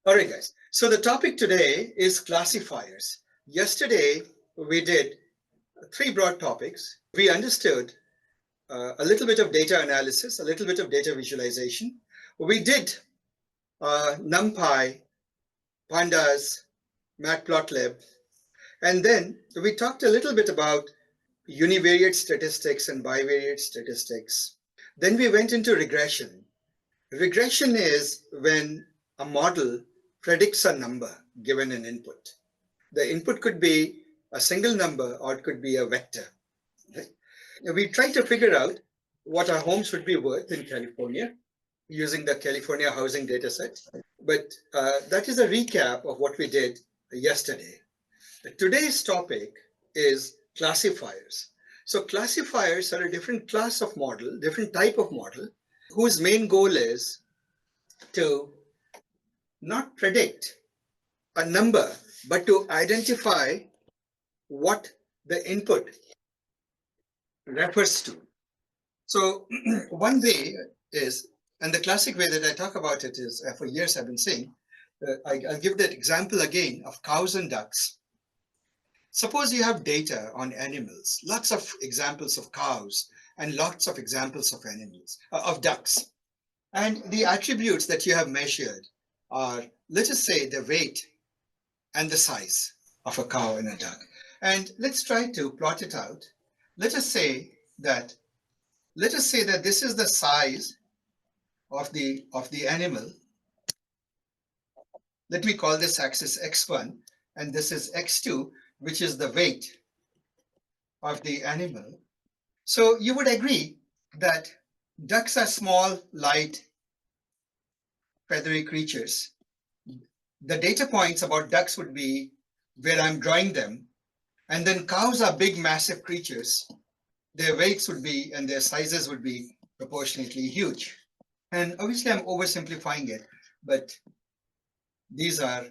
All right, guys. So the topic today is classifiers. Yesterday, we did three broad topics. We understood a little bit of data analysis, a little bit of data visualization. We did NumPy, Pandas, Matplotlib, and then we talked a little bit about univariate statistics and bivariate statistics. Then we went into regression. Regression is when a model predicts a number given an input. The input could be a single number or it could be a vector. Right? We try to figure out what our homes would be worth in California using the California housing dataset. But that is a recap of what we did yesterday. Today's topic is classifiers. So classifiers are a different class of model, different type of model, whose main goal is to not predict a number, but to identify what the input refers to. So one way is, and the classic way that I talk about it is, for years I've been saying, I'll give that example again of cows and ducks. Suppose you have data on animals, lots of examples of cows and lots of examples of animals, of ducks. And the attributes that you have measured are, let us say, the weight and the size of a cow and a duck. And let's try to plot it out. Let us say that this is the size of the animal. Let me call this axis x1, and this is x2, which is the weight of the animal. So you would agree that ducks are small, light, feathery creatures. The data points about ducks would be where I'm drawing them. And then cows are big, massive creatures. Their weights would be, and their sizes would be proportionately huge. And obviously I'm oversimplifying it, but these are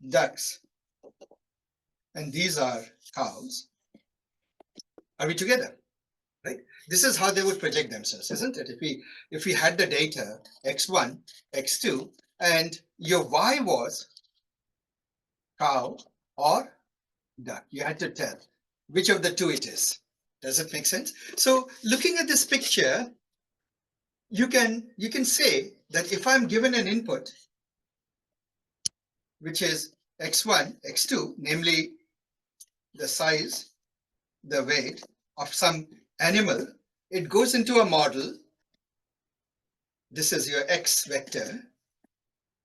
ducks and these are cows. Are we together? Right? This is how they would project themselves, isn't it? If we had the data x1, x2, and your y was cow or duck, you had to tell which of the two it is. Does it make sense? So looking at this picture, you can say that if I'm given an input, which is x1, x2, namely the size, the weight of some animal, it goes into a model. This is your x vector.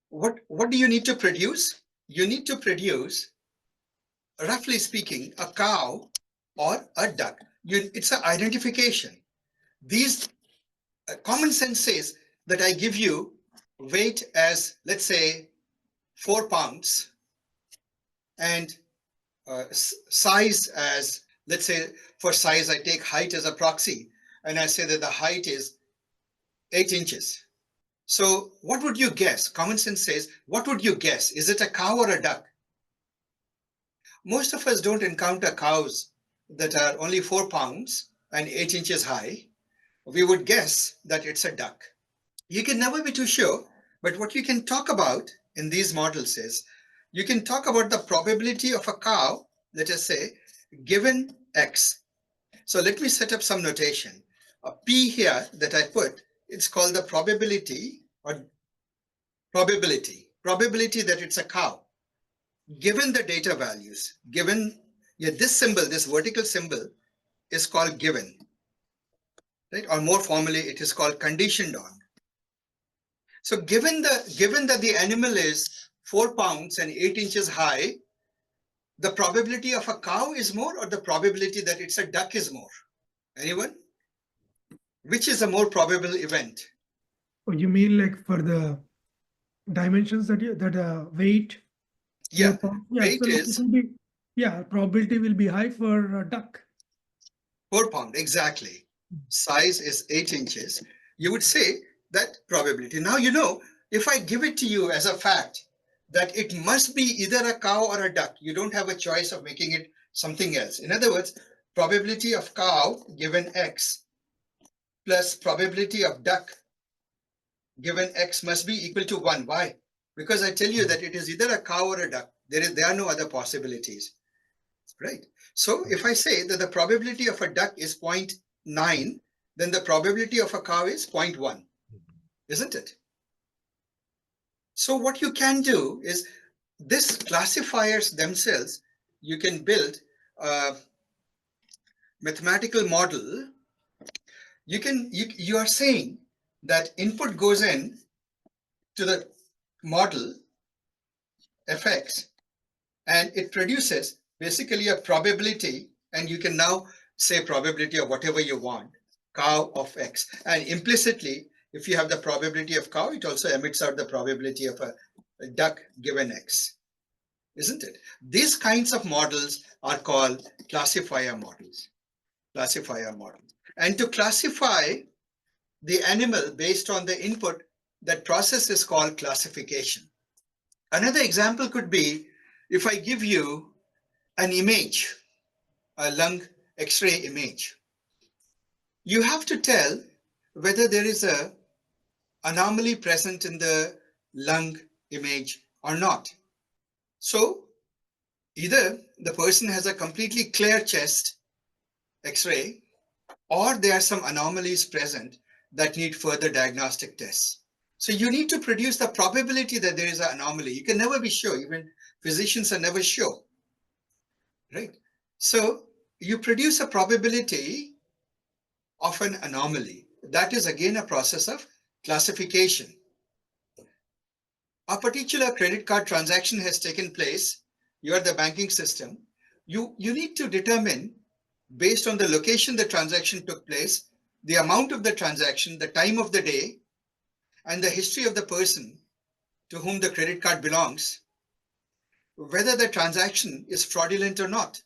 What do you need to produce? You need to produce, roughly speaking, a cow or a duck. It's an identification. These common sense says that I give you weight as, let's say, 4 pounds, and size as, let's say, for size, I take height as a proxy, and I say that the height is 8 inches. So what would you guess? Common sense says, what would you guess? Is it a cow or a duck? Most of us don't encounter cows that are only 4 pounds and 8 inches high. We would guess that it's a duck. You can never be too sure, but what you can talk about in these models is, you can talk about the probability of a cow, let us say, given X. So let me set up some notation. A P here that I put, it's called the probability or probability that it's a cow. Given the data values, given this symbol, this vertical symbol is called given, right? Or more formally, it is called conditioned on. So given that the animal is 4 pounds and 8 inches high, the probability of a cow is more, or the probability that it's a duck is more? Anyone? Which is a more probable event? Oh, you mean like for the dimensions that weight? Yeah, weight so is. It will be, probability will be high for a duck. 4 pound, exactly. Size is 8 inches. You would say that probability. Now, if I give it to you as a fact that it must be either a cow or a duck, you don't have a choice of making it something else. In other words, probability of cow given X plus probability of duck given X must be equal to 1. Why? because I tell you that it is either a cow or a duck. There are no other possibilities, right? So if I say that the probability of a duck is 0.9, then the probability of a cow is 0.1, isn't it? So what you can do is this classifiers themselves, you can build a mathematical model. You are saying that input goes in to the model fx and it produces basically a probability, and you can now say probability of whatever you want, cow of x, and implicitly if you have the probability of cow, it also emits out the probability of a duck given x, isn't it? These kinds of models are called classifier models. And to classify the animal based on the input, that process is called classification. Another example could be if I give you an image, a lung X-ray image. You have to tell whether there is an anomaly present in the lung image or not. So either the person has a completely clear chest X-ray, or there are some anomalies present that need further diagnostic tests. So you need to produce the probability that there is an anomaly. You can never be sure. Even physicians are never sure, right? So you produce a probability of an anomaly. That is again a process of classification. A particular credit card transaction has taken place. You are the banking system. You need to determine, based on the location the transaction took place, the amount of the transaction, the time of the day, and the history of the person to whom the credit card belongs, whether the transaction is fraudulent or not.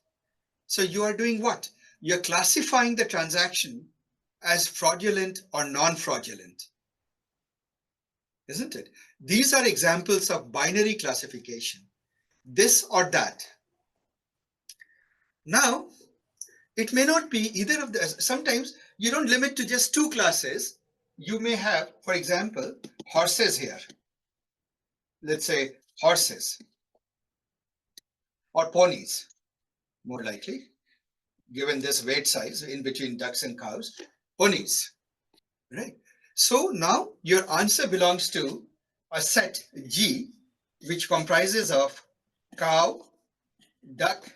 So you are doing what? You're classifying the transaction as fraudulent or non-fraudulent, isn't it? These are examples of binary classification, this or that. Now, it may not be either of the, sometimes you don't limit to just two classes. You may have, for example, horses here. Let's say horses or ponies, more likely, given this weight size in between ducks and cows, ponies, right? So now your answer belongs to a set G, which comprises of cow, duck,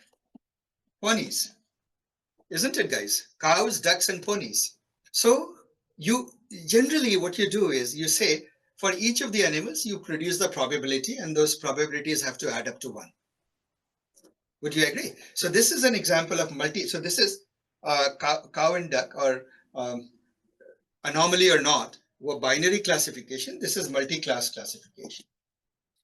ponies, isn't it, guys? Cows, ducks, and ponies. So you generally what you do is you say for each of the animals, you produce the probability, and those probabilities have to add up to 1. Would you agree? So this is an example of so this is cow and duck, or anomaly or not, or binary classification. This is multi-class classification.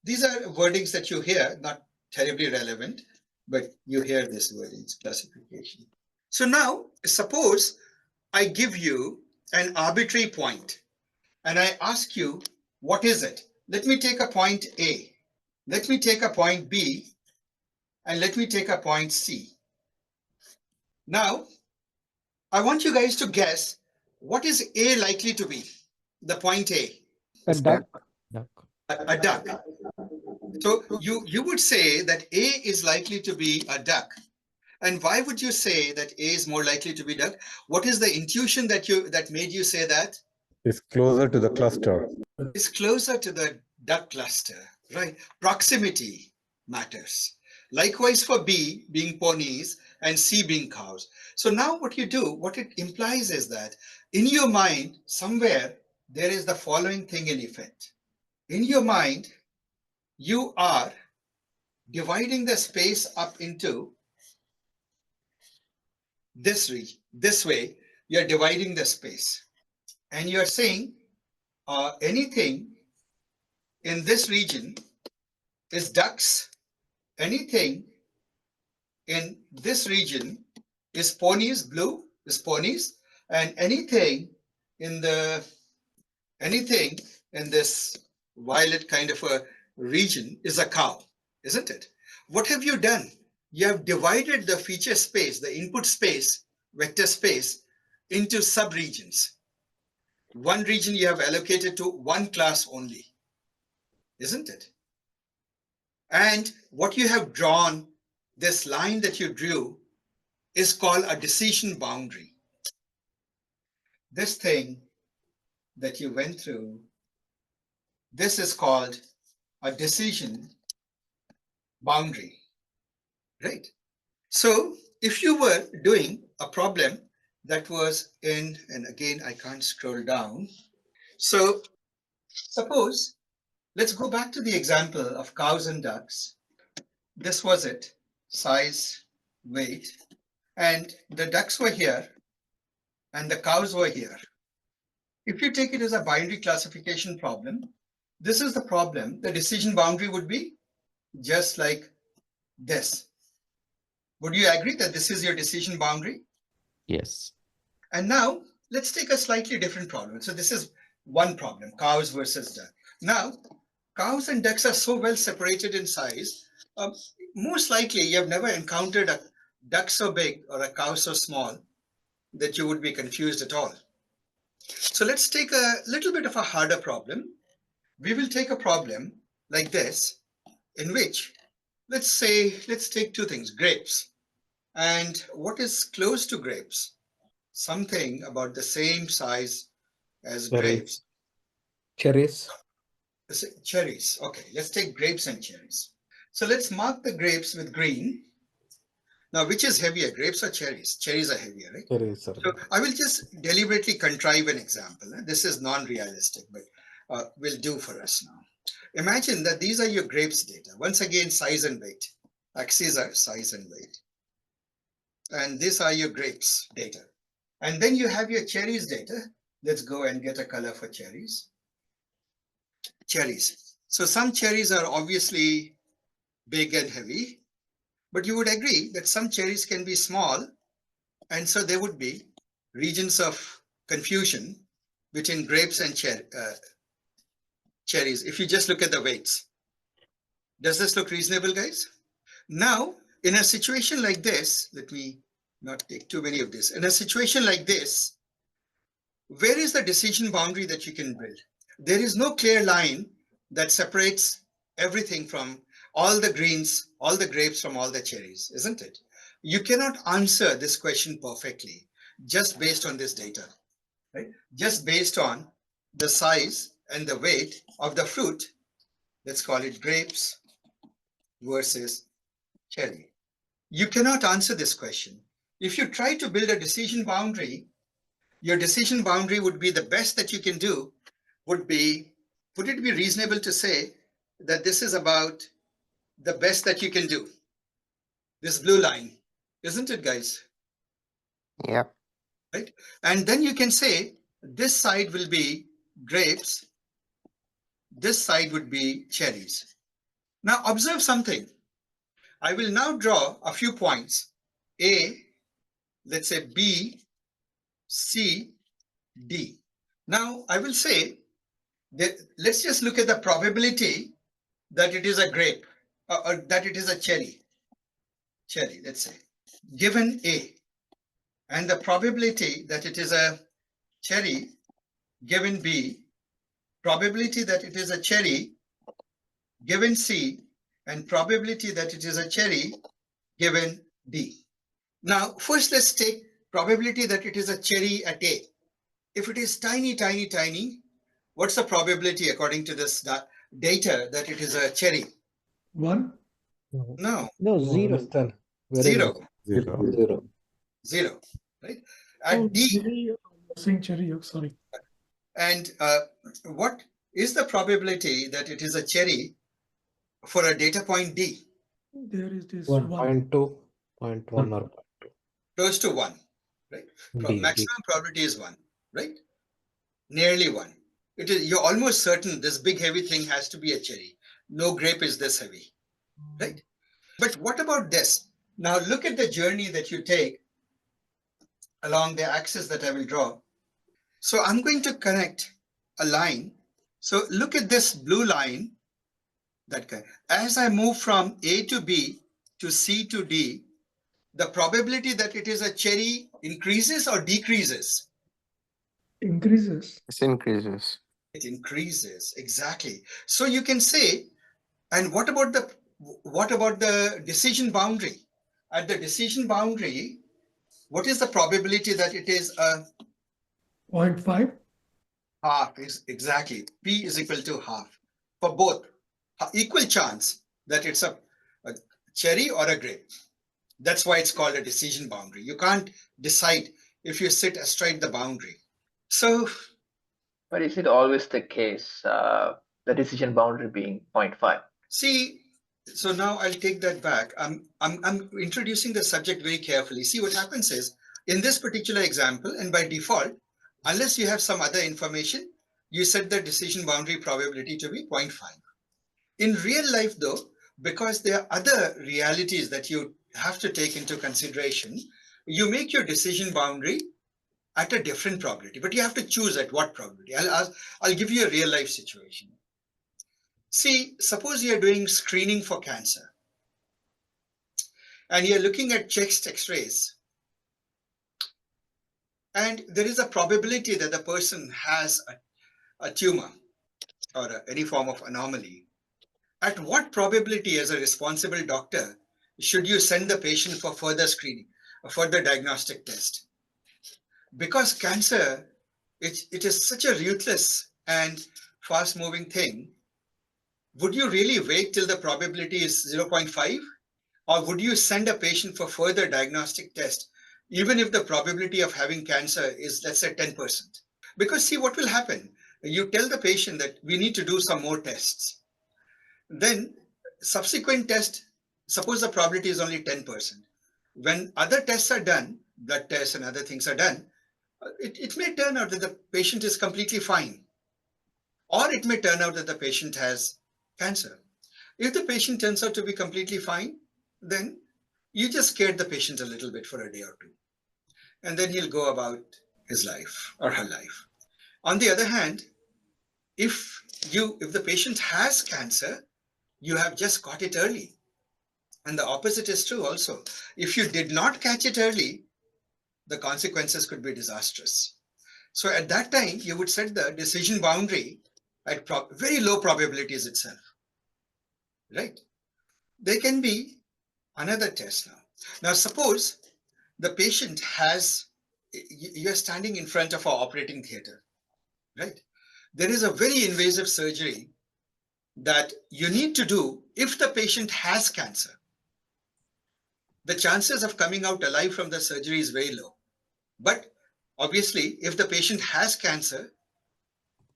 These are wordings that you hear, not terribly relevant, but you hear this wordings, classification. So now, suppose I give you an arbitrary point and I ask you, what is it? Let me take a point A. Let me take a point B. And let me take a point C. Now, I want you guys to guess, what is A likely to be? The point A. A duck. A duck. So you would say that A is likely to be a duck. And why would you say that A is more likely to be duck? What is the intuition that made you say that? It's closer to the cluster. It's closer to the duck cluster, right? Proximity matters. Likewise for B being ponies and C being cows. So now what you do, what it implies is that in your mind, somewhere there is the following thing in effect. In your mind, you are dividing the space up into this region. This way, you're dividing the space. And you're saying anything in this region is ducks. Anything in this region is ponies, blue is ponies, and anything in this violet kind of a region is a cow, isn't it? What have you done? You have divided the feature space, the input space, vector space, into subregions. One region you have allocated to one class only, isn't it? And what you have drawn, this line that you drew, is called a decision boundary. This thing that you went through, this is called a decision boundary, right? So if you were doing a problem that was in, and again, I can't scroll down. So suppose, let's go back to the example of cows and ducks. This was it, size, weight, and the ducks were here and the cows were here. If you take it as a binary classification problem, this is the problem. The decision boundary would be just like this. Would you agree that this is your decision boundary? Yes. And now let's take a slightly different problem. So this is one problem, cows versus duck. Now, cows and ducks are so well separated in size. Most likely you have never encountered a duck so big or a cow so small that you would be confused at all. So let's take a little bit of a harder problem. We will take a problem like this, in which, let's take two things, grapes. And what is close to grapes? Something about the same size as grapes. Cherries. Cherries. Okay, let's take grapes and cherries. So let's mark the grapes with green. Now, which is heavier, grapes or cherries? Cherries are heavier, right? Cherries, sir. So I will just deliberately contrive an example. This is non-realistic, but will do for us now. Imagine that these are your grapes data. Once again, size and weight. Axes are size and weight. And these are your grapes data. And then you have your cherries data. Let's go and get a color for cherries. Cherries. So some cherries are obviously big and heavy, but you would agree that some cherries can be small. And so there would be regions of confusion between grapes and cherries. If you just look at the weights, does this look reasonable, guys? Now, in a situation like this, let me not take too many of this. In a situation like this, where is the decision boundary that you can build? There is no clear line that separates everything from all the greens, all the grapes from all the cherries, isn't it? You cannot answer this question perfectly just based on this data, right? Just based on the size and the weight of the fruit. Let's call it grapes versus cherry. You cannot answer this question. If you try to build a decision boundary, your decision boundary would be the best that you can do would be, would it be reasonable to say that this is about the best that you can do? This blue line, isn't it, guys? Yeah. Right? And then you can say this side will be grapes, this side would be cherries. Now observe something. I will now draw a few points. A, let's say B, C, D. Now I will say that let's just look at the probability that it is a grape or that it is a cherry. Cherry, let's say, given A, and the probability that it is a cherry given B, probability that it is a cherry given C, and probability that it is a cherry given D. Now, first let's take probability that it is a cherry at A. If it is tiny, tiny, tiny, what's the probability according to this data that it is a cherry? 1. No, No, zero. Less than. zero, Zero. zero, right? At Oh, D, cherry, you're saying cherry, sorry. and what is the probability that it is a cherry for a data point D? There is this 1. 1.2, 0.1 or Close to 1, right? B. Maximum probability is 1, right? Nearly 1. It is, you're almost certain this big heavy thing has to be a cherry. No grape is this heavy, right? But what about this? Now look at the journey that you take along the axis that I will draw. So I'm going to connect a line. So look at this blue line. That guy. As I move from A to B to C to D, the probability that it is a cherry increases or decreases? Increases. It increases. It increases, exactly. So you can say, and what about the what about the decision boundary? At the decision boundary, what is the probability that it is a 0.5. half? Is exactly P is equal to half for both. Equal chance that it's a cherry or a grape. That's why it's called a decision boundary. You can't decide if you sit astride the boundary. So, But is it always the case, the decision boundary being 0.5? see, so now I'll take that back. I'm introducing the subject very carefully. See, what happens is, in this particular example, and by default, unless you have some other information, you set the decision boundary probability to be 0.5. In real life, though, because there are other realities that you have to take into consideration, you make your decision boundary at a different probability, but you have to choose at what probability. I'll give you a real life situation. See, suppose you're doing screening for cancer and you're looking at chest x-rays, and there is a probability that the person has a tumor or any form of anomaly. At what probability, as a responsible doctor, should you send the patient for further screening, a further diagnostic test? Because cancer, it is such a ruthless and fast-moving thing. Would you really wait till the probability is 0.5? Or would you send a patient for further diagnostic test, even if the probability of having cancer is, let's say, 10%? Because see, what will happen? You tell the patient that we need to do some more tests. Then subsequent test, suppose the probability is only 10%. When other tests are done, blood tests and other things are done, it may turn out that the patient is completely fine. Or it may turn out that the patient has cancer. If the patient turns out to be completely fine, then you just scared the patient a little bit for a day or two. And then he'll go about his life or her life. On the other hand, if the patient has cancer, you have just caught it early. And the opposite is true also. If you did not catch it early, the consequences could be disastrous. So at that time, you would set the decision boundary at very low probabilities itself, right? There can be another test now. Now, suppose the patient you're standing in front of our operating theater, right? There is a very invasive surgery that you need to do if the patient has cancer. The chances of coming out alive from the surgery is very low. But obviously, if the patient has cancer,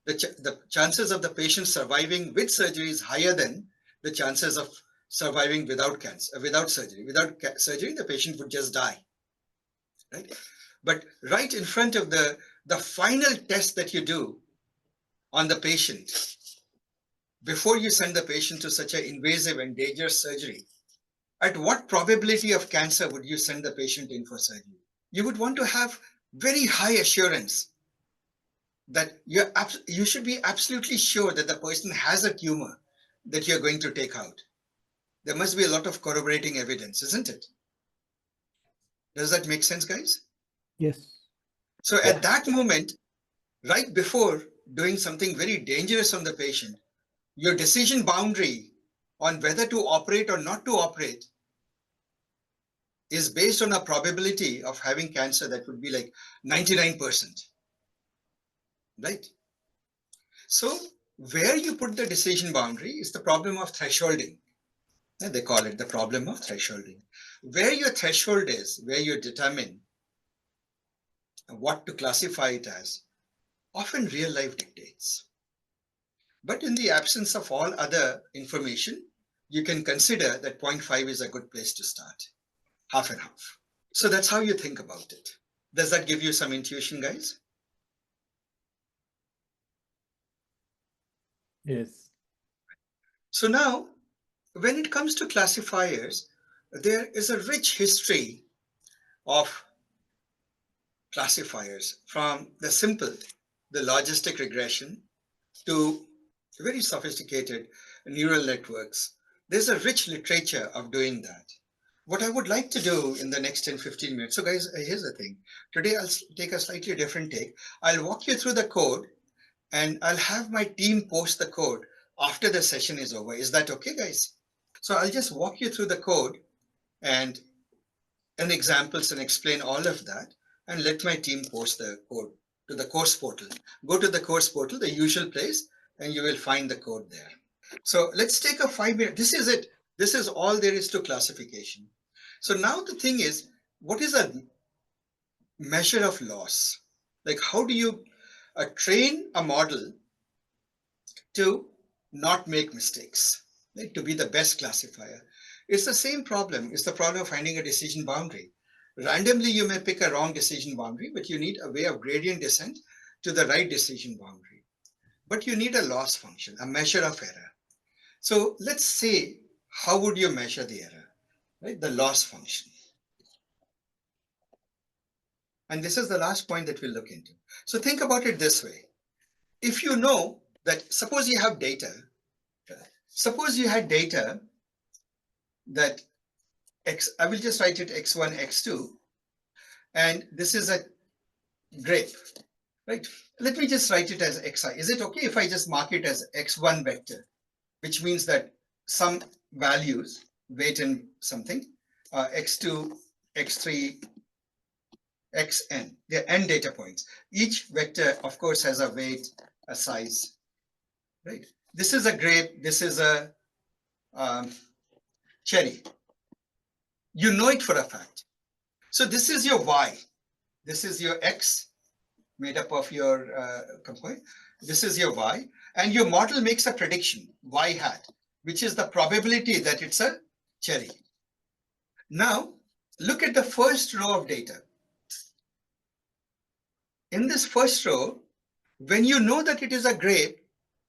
the chances of the patient surviving with surgery is higher than the chances of surviving without cancer, without surgery. Without surgery, the patient would just die, right? But right in front of the final test that you do on the patient, before you send the patient to such an invasive and dangerous surgery, at what probability of cancer would you send the patient in for surgery? You would want to have very high assurance that you should be absolutely sure that the person has a tumor that you're going to take out. There must be a lot of corroborating evidence, isn't it? Does that make sense, guys? Yes. So at that moment, right before doing something very dangerous on the patient, your decision boundary on whether to operate or not to operate is based on a probability of having cancer that would be like 99%, right? So where you put the decision boundary is the problem of thresholding. They call it the problem of thresholding. Where your threshold is, where you determine what to classify it as, often real life dictates. But in the absence of all other information, you can consider that 0.5 is a good place to start, half and half. So that's how you think about it. Does that give you some intuition, guys? Yes. So now, when it comes to classifiers, there is a rich history of classifiers, from the simple, the logistic regression, to very sophisticated neural networks. There's a rich literature of doing that. What I would like to do in the next 10-15 minutes, so guys, here's the thing. Today I'll take a slightly different take. I'll walk you through the code and I'll have my team post the code after the session is over. Is that okay, guys? So I'll just walk you through the code and examples and explain all of that, and let my team post the code to the course portal. Go to the course portal, the usual place, and you will find the code there. So let's take a 5-minute. This is it. This is all there is to classification. So now the thing is, what is a measure of loss? Like, how do you train a model to not make mistakes, right? To be the best classifier? It's the same problem. It's the problem of finding a decision boundary. Randomly, you may pick a wrong decision boundary, but you need a way of gradient descent to the right decision boundary. But you need a loss function, a measure of error. So let's say, how would you measure the error, right? The loss function. And this is the last point that we'll look into. So think about it this way. If you know that, suppose you have data, suppose you had data that X, I will just write it X1, X2, and this is a grape, right? Let me just write it as Xi. Is it okay if I just mark it as X1 vector, which means that some values, weight and something, X2, X3, Xn, they're n data points. Each vector, of course, has a weight, a size, right? This is a grape, this is a cherry. You know it for a fact. So this is your Y. This is your X made up of your component. This is your Y. And your model makes a prediction, Y hat, which is the probability that it's a cherry. Now, look at the first row of data. In this first row, when you know that it is a grape,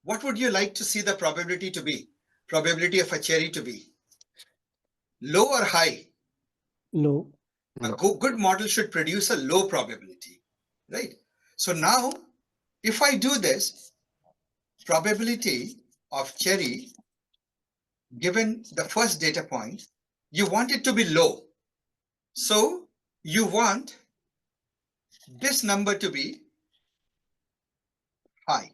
what would you like to see the probability to be? Probability of a cherry to be? Low or high? Low. A good model should produce a low probability, right? So now, if I do this, probability of cherry, given the first data point, you want it to be low. So you want this number to be high.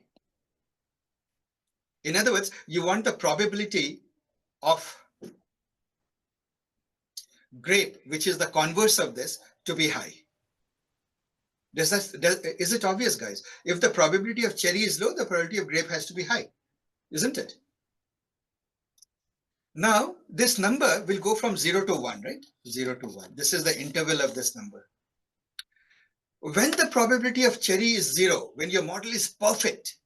In other words, you want the probability of grape, which is the converse of this, to be high. Is it obvious, guys? If the probability of cherry is low, the probability of grape has to be high, isn't it? Now, this number will go from 0 to 1, right? 0 to 1. This is the interval of this number. When the probability of cherry is 0, when your model is perfect,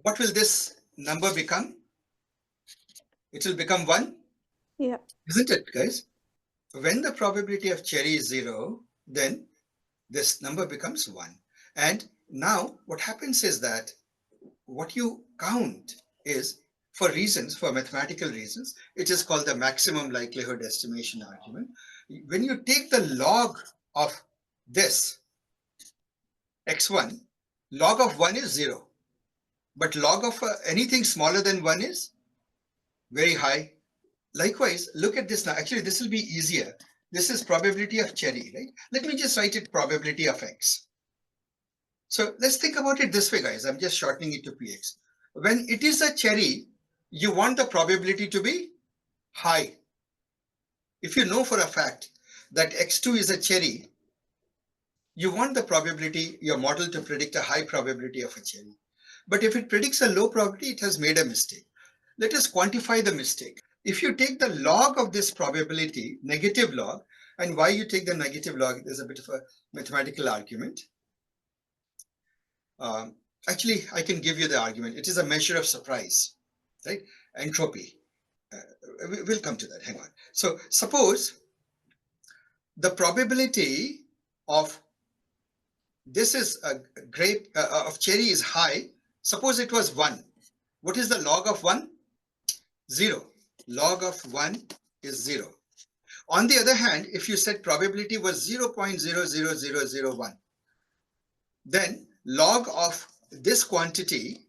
what will this number become? It will become 1? Yeah. Isn't it, guys? When the probability of cherry is 0, then this number becomes 1. And now what happens is that what you count is, for mathematical reasons, it is called the maximum likelihood estimation argument. When you take the log of this, x1, log of 1 is 0. But log of anything smaller than 1 is very high. Likewise, look at this now. Actually, this will be easier. This is probability of cherry, right? Let me just write it probability of x. So let's think about it this way, guys. I'm just shortening it to px. When it is a cherry, you want the probability to be high. If you know for a fact that x2 is a cherry, you want the probability, your model to predict a high probability of a cherry. But if it predicts a low probability, it has made a mistake. Let us quantify the mistake. If you take the log of this probability, negative log, and why you take the negative log, there's a bit of a mathematical argument. Actually, I can give you the argument. It is a measure of surprise, right? Entropy. We'll come to that. Hang on. So suppose the probability of this is a grape of cherry is high. Suppose it was 1. What is the log of 1? 0. Log of 1 is 0. On the other hand, if you said probability was 0.00001, then log of this quantity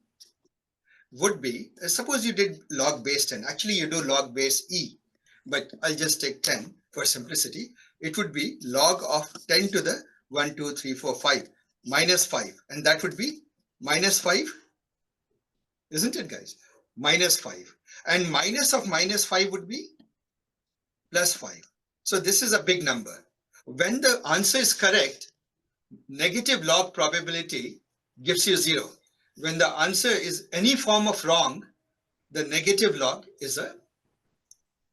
would be, suppose you did log base 10. Actually, you do log base e, but I'll just take 10 for simplicity. It would be log of 10 to the 1, 2, 3, 4, 5 minus 5. And that would be minus 5. Isn't it, guys? Minus 5. And minus of -5 would be +5. So this is a big number. When the answer is correct, negative log probability gives you 0. When the answer is any form of wrong, the negative log is a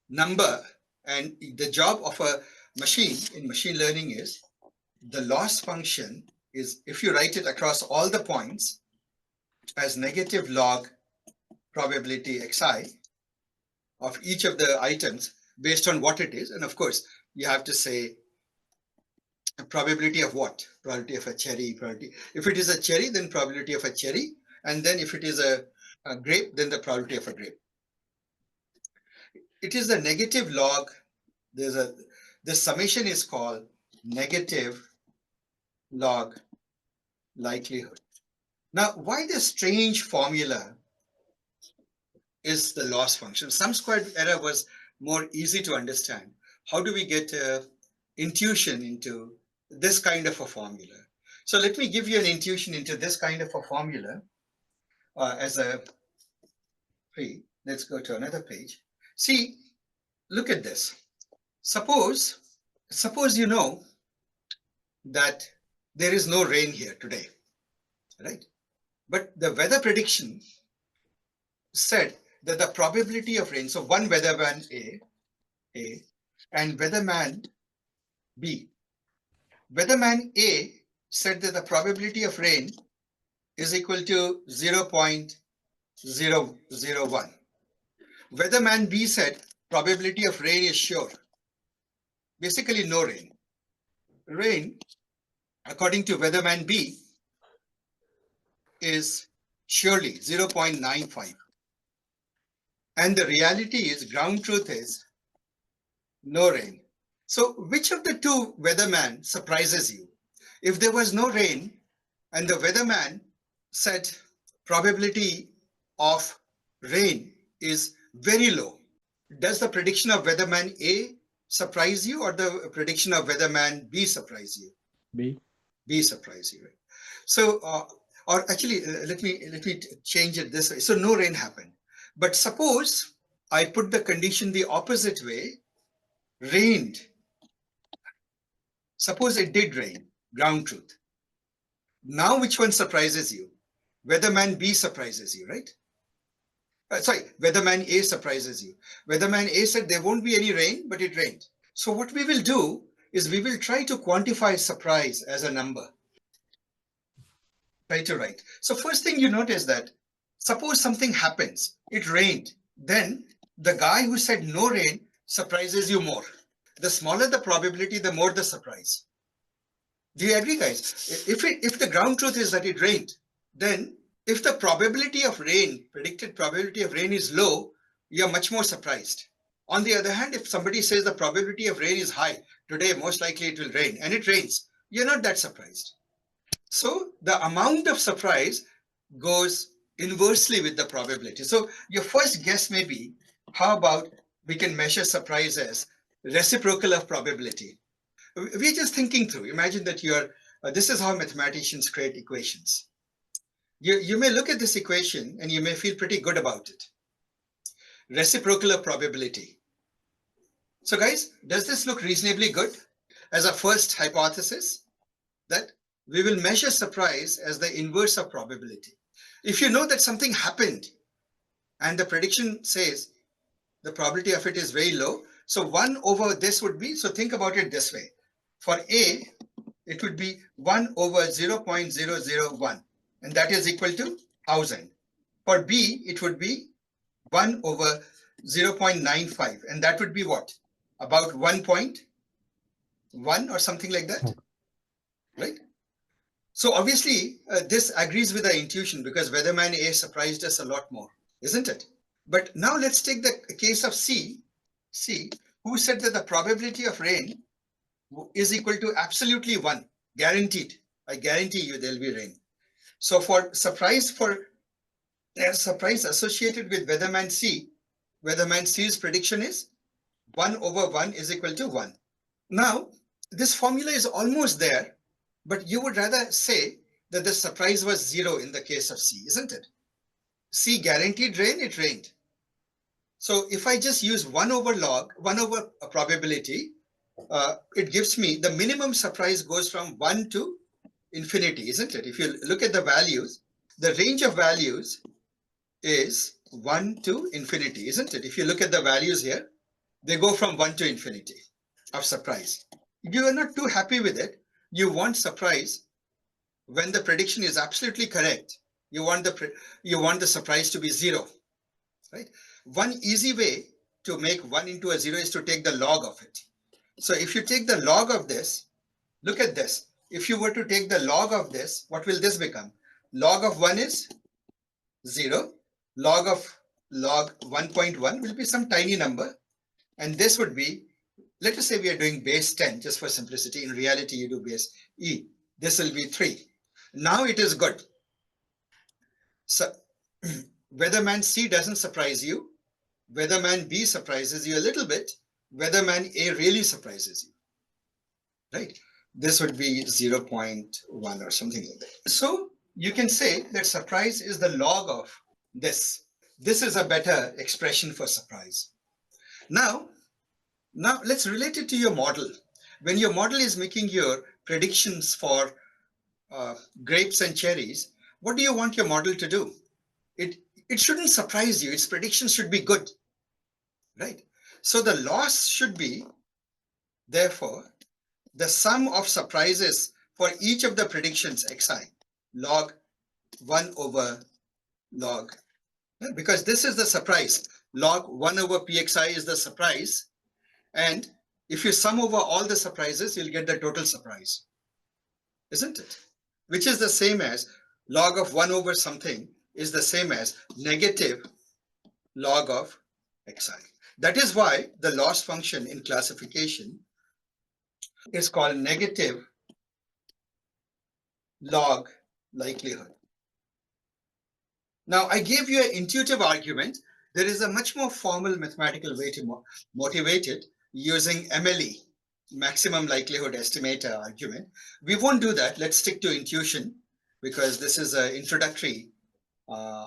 number. And the job of a machine in machine learning is the loss function is, if you write it across all the points as negative log probability xi of each of the items based on what it is. And of course, you have to say a probability of what? Probability of a cherry, probability. If it is a cherry, then probability of a cherry. And then if it is a grape, then the probability of a grape. It is the negative log. The summation is called negative log likelihood. Now, why the strange formula is the loss function? Sum squared error was more easy to understand. How do we get intuition into this kind of a formula? So let me give you an intuition into this kind of a formula as a free. Let's go to another page. See, look at this. Suppose you know that there is no rain here today, right? But the weather prediction said that the probability of rain, so one weatherman A and weatherman B. Weatherman A said that the probability of rain is equal to 0.001. Weatherman B said probability of rain is sure. Basically no rain. Rain, according to weatherman B, is surely 0.95. And the reality is, ground truth is no rain. So which of the two weatherman surprises you? If there was no rain and the weatherman said probability of rain is very low, does the prediction of weatherman A surprise you, or the prediction of weatherman B surprise you? B surprise you, right? So, or actually, let me change it this way. So no rain happened. But suppose I put the condition the opposite way, rained. Suppose it did rain, ground truth. Now which one surprises you? Weatherman B surprises you, right? Sorry, weatherman A surprises you. Weatherman A said there won't be any rain, but it rained. So what we will do is we will try to quantify surprise as a number. Try to write. So first thing you notice that suppose something happens, it rained, then the guy who said no rain surprises you more. The smaller the probability, the more the surprise. Do you agree, guys? If the ground truth is that it rained, then if the probability of rain, predicted probability of rain is low, you're much more surprised. On the other hand, if somebody says the probability of rain is high, today most likely it will rain, and it rains, you're not that surprised. So the amount of surprise goes inversely with the probability. So your first guess may be, how about we can measure surprise as reciprocal of probability? We're just thinking through. Imagine that this is how mathematicians create equations. You may look at this equation and you may feel pretty good about it. Reciprocal of probability. So guys, does this look reasonably good as a first hypothesis? That we will measure surprise as the inverse of probability. If you know that something happened and the prediction says the probability of it is very low, so 1 over this would be, so think about it this way. For A, it would be 1 over 0.001, and that is equal to 1000. For B, it would be 1 over 0.95, and that would be what? About 1.1 or something like that, right? So obviously, this agrees with our intuition because weatherman A surprised us a lot more, isn't it? But now let's take the case of C, who said that the probability of rain is equal to absolutely 1, guaranteed. I guarantee you there'll be rain. So for surprise associated with weatherman C's prediction is 1 over 1 is equal to 1. Now, this formula is almost there, but you would rather say that the surprise was 0 in the case of C, isn't it? C guaranteed rain, it rained. So if I just use 1 over log, 1 over a probability, it gives me the minimum surprise goes from 1 to infinity, isn't it? If you look at the values, the range of values is 1 to infinity, isn't it? If you look at the values here, they go from 1 to infinity of surprise. You are not too happy with it. You want surprise when the prediction is absolutely correct. You want the surprise to be 0, right? One easy way to make 1 into a 0 is to take the log of it. So if you take the log of this, look at this. If you were to take the log of this, what will this become? Log of 1 is 0. Log 1.1 will be some tiny number. And this would be, let us say we are doing base 10, just for simplicity. In reality, you do base E. This will be 3. Now it is good. So Weatherman C doesn't surprise you. Weatherman B surprises you a little bit. Weatherman A really surprises you, right? This would be 0.1 or something like that. So you can say that surprise is the log of this. This is a better expression for surprise. Now let's relate it to your model. When your model is making your predictions for grapes and cherries, what do you want your model to do? It shouldn't surprise you. Its predictions should be good, right? So the loss should be, therefore, the sum of surprises for each of the predictions xi, log 1 over log, because this is the surprise. Log 1 over pxi is the surprise. And if you sum over all the surprises, you'll get the total surprise, isn't it? Which is the same as log of 1 over something is the same as negative log of xi. That is why the loss function in classification is called negative log likelihood. Now, I gave you an intuitive argument. There is a much more formal mathematical way to motivate it using MLE, maximum likelihood estimator argument. We won't do that. Let's stick to intuition because this is an introductory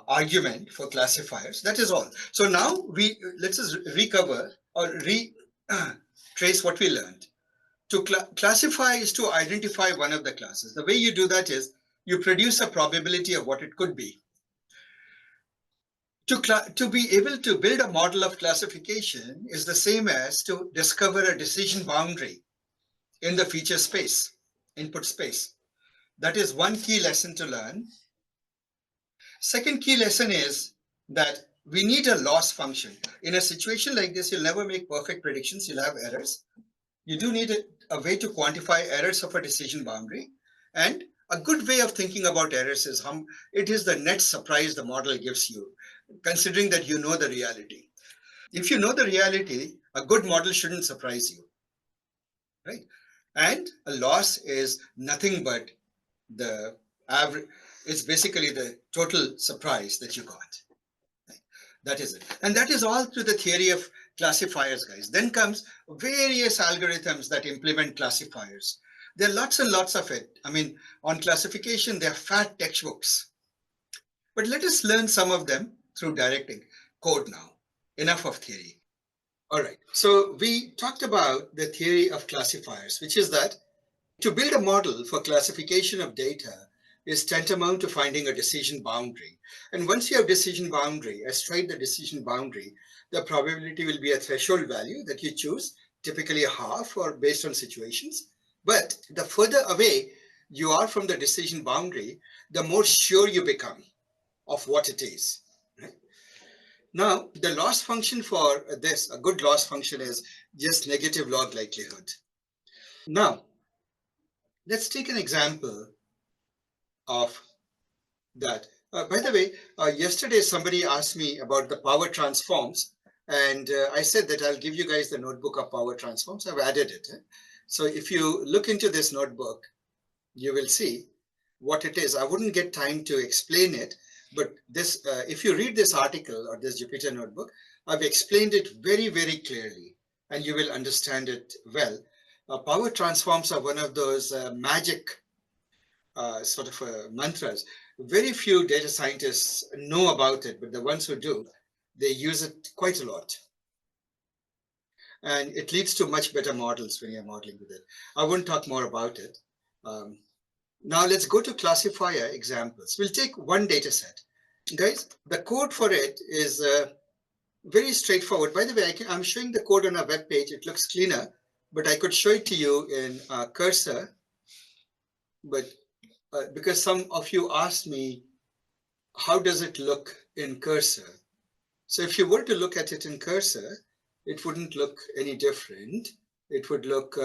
argument for classifiers. That is all. So now let's just recover or trace what we learned. To classify is to identify one of the classes. The way you do that is you produce a probability of what it could be. To be able to build a model of classification is the same as to discover a decision boundary in the feature space, input space. That is one key lesson to learn. Second key lesson is that we need a loss function. In a situation like this, you'll never make perfect predictions. You'll have errors. You do need a way to quantify errors of a decision boundary. And a good way of thinking about errors is it is the net surprise the model gives you, considering that you know the reality. If you know the reality, a good model shouldn't surprise you, right? And a loss is nothing but the average. It's basically the total surprise that you got. Right? That is it. And that is all through the theory of classifiers, guys. Then comes various algorithms that implement classifiers. There are lots and lots of it. I mean, on classification, there are fat textbooks. But let us learn some of them through directing code now. Enough of theory. All right. So we talked about the theory of classifiers, which is that to build a model for classification of data is tantamount to finding a decision boundary. And once you have decision boundary, astride the decision boundary, the probability will be a threshold value that you choose, typically a half or based on situations. But the further away you are from the decision boundary, the more sure you become of what it is. Right? Now, the loss function for this, a good loss function is just negative log likelihood. Now, let's take an example of that. By the way, yesterday somebody asked me about the power transforms, and I said that I'll give you guys the notebook of power transforms. I've added it. So if you look into this notebook, you will see what it is. I wouldn't get time to explain it, but this, if you read this article or this Jupyter notebook, I've explained it very, very clearly, and you will understand it well. Power transforms are one of those magic sort of mantras. Very few data scientists know about it, but the ones who do, They use it quite a lot. And it leads to much better models when you're modeling with it. I won't talk more about it. Now let's go to classifier examples. We'll take one data set. Guys, the code for it is very straightforward. By the way, I'm showing the code on our web page. It looks cleaner, but I could show it to you in Cursor. But because some of you asked me, how does it look in Cursor? So if you were to look at it in Cursor, it wouldn't look any different. It would look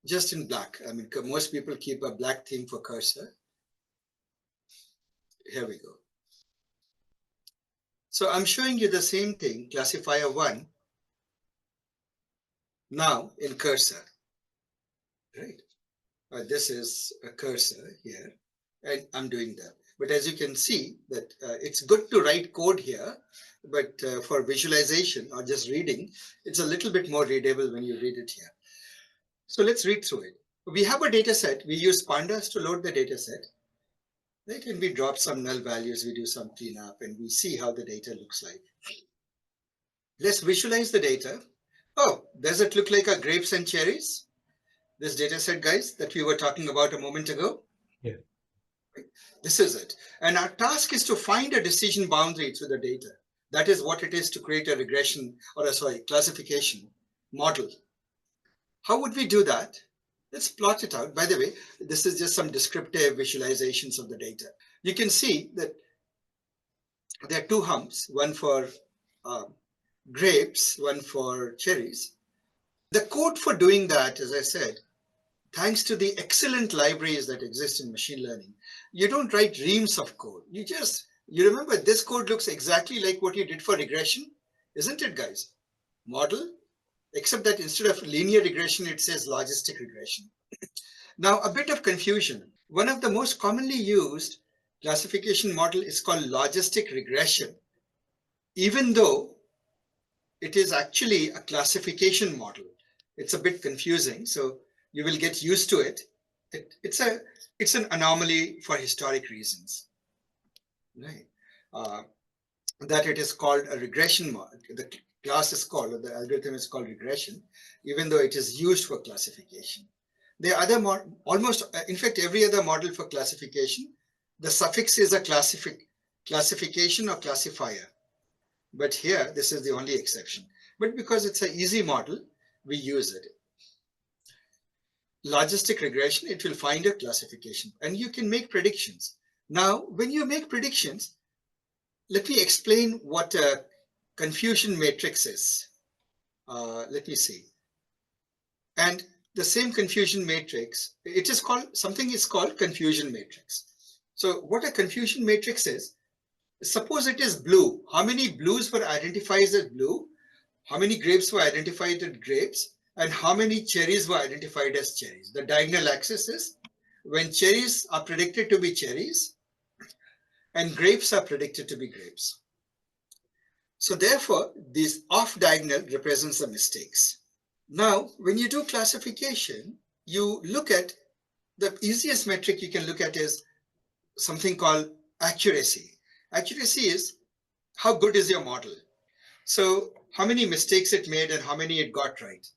just in black. I mean, most people keep a black theme for Cursor. Here we go. So I'm showing you the same thing, classifier 1, now in Cursor, right? This is a cursor here, and I'm doing that. But as you can see that it's good to write code here, but for visualization or just reading, it's a little bit more readable when you read it here. So let's read through it. We have a data set. We use Pandas to load the data set. Right? And we drop some null values, we do some cleanup, and we see how the data looks like. Let's visualize the data. Oh, does it look like a grapes and cherries? This data set, guys, that we were talking about a moment ago? Yeah. Right? This is it. And our task is to find a decision boundary through the data. That is what it is to create a regression, or classification model. How would we do that? Let's plot it out. By the way, this is just some descriptive visualizations of the data. You can see that there are two humps, one for grapes, one for cherries. The code for doing that, as I said, thanks to the excellent libraries that exist in machine learning, you don't write reams of code. You remember this code looks exactly like what you did for regression, isn't it, guys? Model, except that instead of linear regression, it says logistic regression. Now, a bit of confusion. One of the most commonly used classification model is called logistic regression, even though it is actually a classification model. It's a bit confusing, so you will get used to it. It's an anomaly for historic reasons, right? That it is called a regression model. The class is called, or the algorithm is called regression, even though it is used for classification. The other in fact, every other model for classification, the suffix is a classification or classifier. But here, this is the only exception. But because it's an easy model, we use it. Logistic regression, it will find a classification, and you can make predictions. Now, when you make predictions, let me explain what a confusion matrix is. Let me see. And the same confusion matrix, something is called confusion matrix. So what a confusion matrix is, suppose it is blue. How many blues were identified as blue? How many grapes were identified as grapes? And how many cherries were identified as cherries? The diagonal axis is when cherries are predicted to be cherries and grapes are predicted to be grapes. So therefore, this off diagonal represents the mistakes. Now, when you do classification, you look at the easiest metric you can look at is something called accuracy. Accuracy is how good is your model. So how many mistakes it made and how many it got right?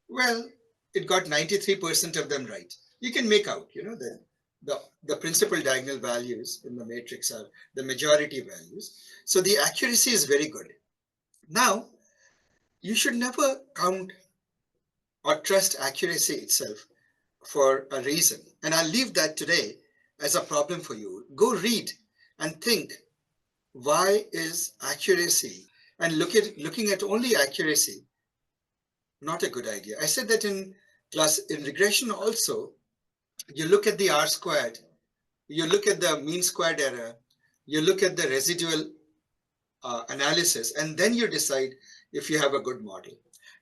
Well, it got 93% of them right. You can make out, the principal diagonal values in the matrix are the majority values. So the accuracy is very good. Now, you should never count or trust accuracy itself for a reason. And I'll leave that today as a problem for you. Go read and think, why is accuracy, and looking at only accuracy, not a good idea. I said that in regression also, you look at the R squared, you look at the mean squared error, you look at the residual analysis, and then you decide if you have a good model.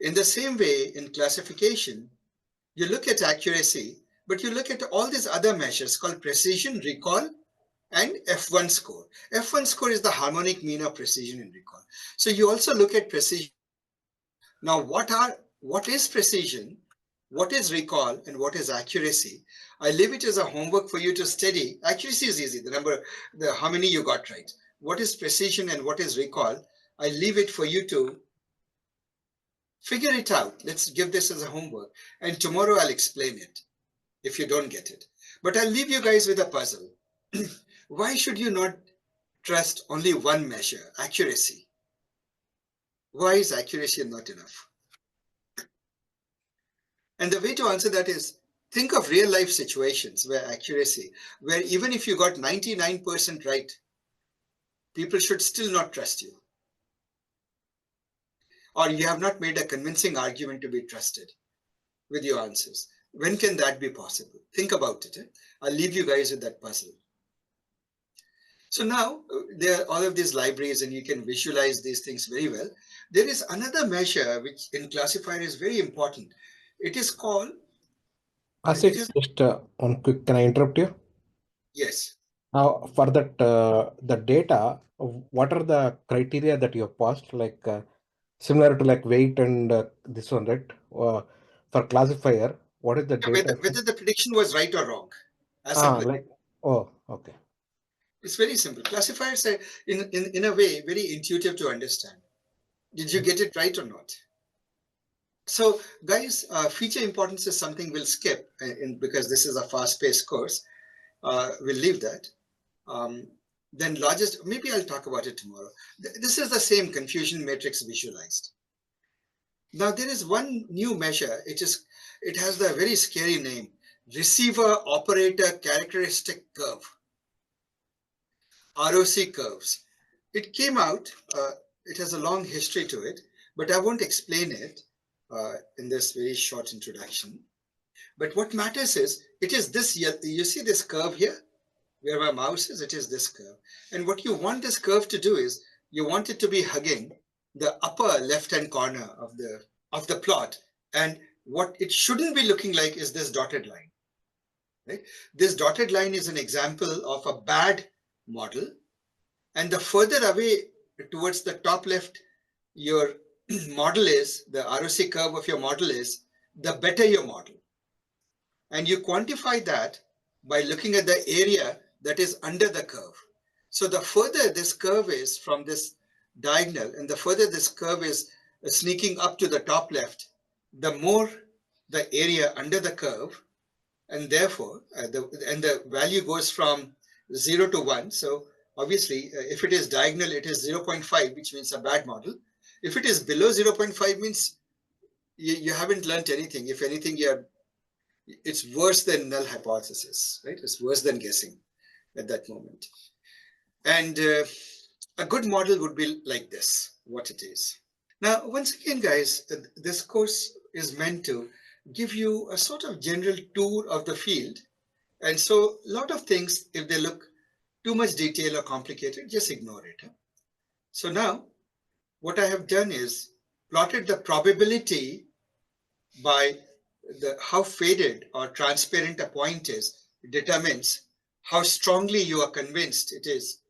In the same way, in classification, you look at accuracy, but you look at all these other measures called precision, recall, and F1 score. F1 score is the harmonic mean of precision and recall. So you also look at precision. Now, what is precision, what is recall, and what is accuracy? I leave it as a homework for you to study. Accuracy is easy, how many you got right. what is precision and what is recall, I leave it for you to figure it out. Let's give this as a homework. And tomorrow I'll explain it if you don't get it. But I'll leave you guys with a puzzle. Why should you not trust only one measure, accuracy? Why is accuracy not enough? And the way to answer that is, think of real life situations where accuracy, where even if you got 99% right, people should still not trust you. Or you have not made a convincing argument to be trusted with your answers. When can that be possible? Think about it. I'll leave you guys with that puzzle. So now there are all of these libraries and you can visualize these things very well. There is another measure which in classifier is very important. It is called... Asif, just one quick, can I interrupt you? Yes. Now, for that, the data, what are the criteria that you have passed? Like similar to like weight and this one, right? For classifier, what is the data? Whether the prediction was right or wrong. As simple. Like, oh, okay. It's very simple. Classifiers are in a way very intuitive to understand. Did you get it right or not? So guys, feature importance is something we'll skip because this is a fast-paced course. We'll leave that. Then largest, maybe I'll talk about it tomorrow. This is the same confusion matrix visualized. Now there is one new measure. It has the very scary name, receiver operator characteristic curve, ROC curves. It came out, it has a long history to it, but I won't explain it in this very short introduction. But what matters is, it is this, you see this curve here, where my mouse is, it is this curve. And what you want this curve to do is, you want it to be hugging the upper left-hand corner of the plot. And what it shouldn't be looking like is this dotted line. Right? This dotted line is an example of a bad model. And the further away towards the top left your model is, the ROC curve of your model is, the better your model. And you quantify that by looking at the area that is under the curve. So the further this curve is from this diagonal, and the further this curve is sneaking up to the top left, the more the area under the curve, and therefore, the value goes from 0 to 1. So obviously, if it is diagonal, it is 0.5, which means a bad model. If it is below 0.5, means you haven't learned anything. If anything, it's worse than null hypothesis, right? It's worse than guessing at that moment. And a good model would be like this, what it is. Now, once again, guys, this course is meant to give you a sort of general tour of the field. And so a lot of things, if they look too much detail or complicated, just ignore it. So now what I have done is plotted the probability by how faded or transparent a point is determines how strongly you are convinced it is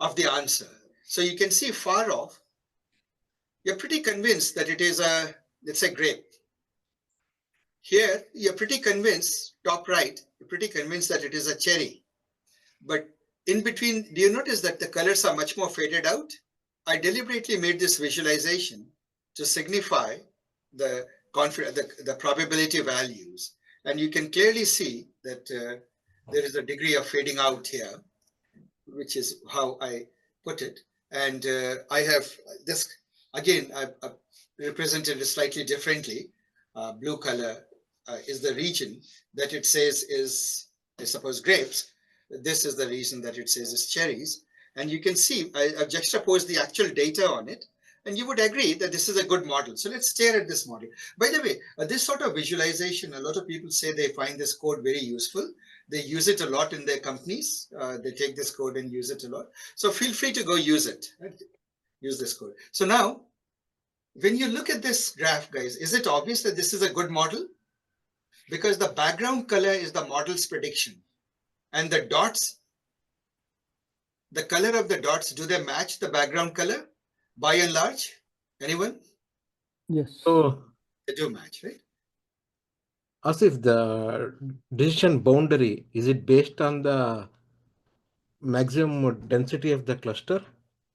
of the answer. So you can see far off, you're pretty convinced that it is let's say grape. Here, you're pretty convinced, top right, you're pretty convinced that it is a cherry. But in between, do you notice that the colors are much more faded out? I deliberately made this visualization to signify the probability values. And you can clearly see that there is a degree of fading out here, which is how I put it. And I have this, again, I've represented it slightly differently. Blue color is the region that it says is, I suppose, grapes. This is the region that it says is cherries. And you can see I've juxtaposed the actual data on it. And you would agree that this is a good model. So let's stare at this model. By the way, this sort of visualization, a lot of people say they find this code very useful. They use it a lot in their companies. They take this code and use it a lot. So feel free to go use it. Right? Use this code. So now, when you look at this graph, guys, is it obvious that this is a good model? Because the background color is the model's prediction. And the dots, the color of the dots, do they match the background color by and large? Anyone? Yes. So, They do match, right? as if the decision boundary, is it based on the maximum density of the cluster?